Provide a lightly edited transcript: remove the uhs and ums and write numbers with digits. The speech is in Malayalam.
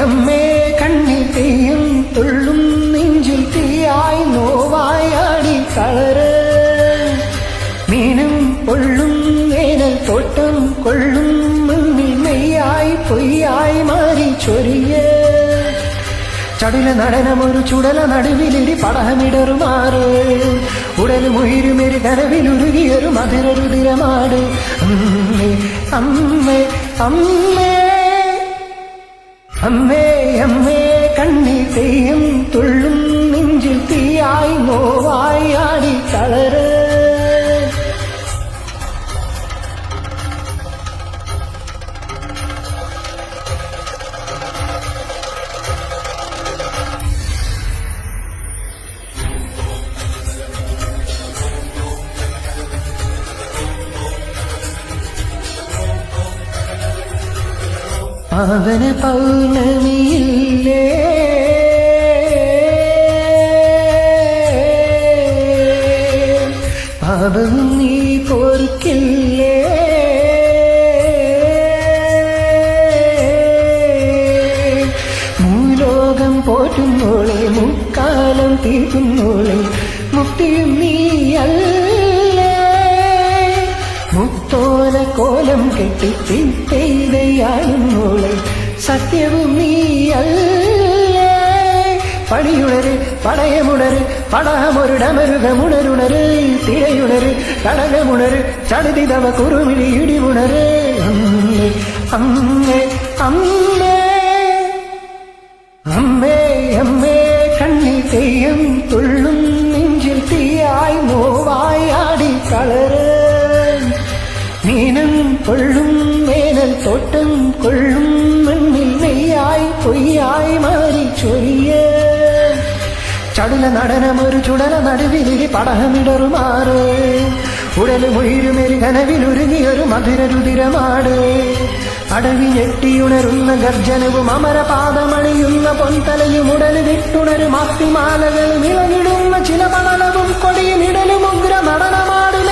അമ്മേ കണ്ണിൽ തെയ്യം തുള്ളും നെഞ്ചിൽ തീയായി നോവായാടി കളറ് മീനും പൊള്ളും വേനൽ തോട്ടം കൊള്ളും മുന്നിൽ മെയ്യായി പൊയ്യായി മാറി ചൊരിയ ചടുല നടനമൊരു ചുടല നടുവിലിടി പടഹമിടറുമാറ് ഉടലും ഉയരുമൊരു കനവിലുരുകിയൊരു മധുരരുതിരമാട് അമ്മേ അമ്മേ അമ്മേ അമ്മേ അമ്മേ കണ്ണിൽ തെയ്യം തുള്ളും നെഞ്ചിൽ തീയായി നോവായി ആടി കളറ് പാവന പൗർണമിയില്ലേ പാപം നീ പൊറുക്കില്ലേ മൂലോകം പോറ്റുന്നോളെ മുക്കാലം തീർക്കുന്നോളെ മുക്തിയും നീയല്ലേ മുത്തോല കോലം കെട്ടി തീറ്റയിടയാടുന്നോളെ സത്യവും നീയല്ലേ പണിയുണര് പടയമുണര് പടമൊരുടമരുകമുണരുണര് തിരയുണര് കടകമുണര് ചടുതിതവ കുറുമിഴി ഇടിമുണര് അമ്മേ അമ്മേ അമ്മേ അമ്മേ അമ്മേ കണ്ണിൽ തെയ്യം തുള്ളും നെഞ്ചിൽ തീയായി നോവായി ആടി കളറ് മീനും പൊള്ളും വേനൽ തോട്ടം കൊള്ളും മണ്ണിൽ നെയ്യായി പൊയ്യായി മാറി ചൊരിയ ചടുല നടനമൊരു ചുടല നടുവിലിരി പടഹമിടറുമാറ് ഉടലും ഉയരുമൊരു കനവിലുരുങ്ങിയൊരു മധുരരുതിരമാട് അടവി ഞെട്ടിയുണരുന്ന ഗർജനവും അമരപാദമണിയുന്ന പൊൻതലയും ഉടല് വിട്ടുണരും അസ്ഥിമാലകൾ നിളഞ്ഞിടുന്ന ചില മണലവും കൊടിയിലിടലും ഉഗ്ര നടനമാടും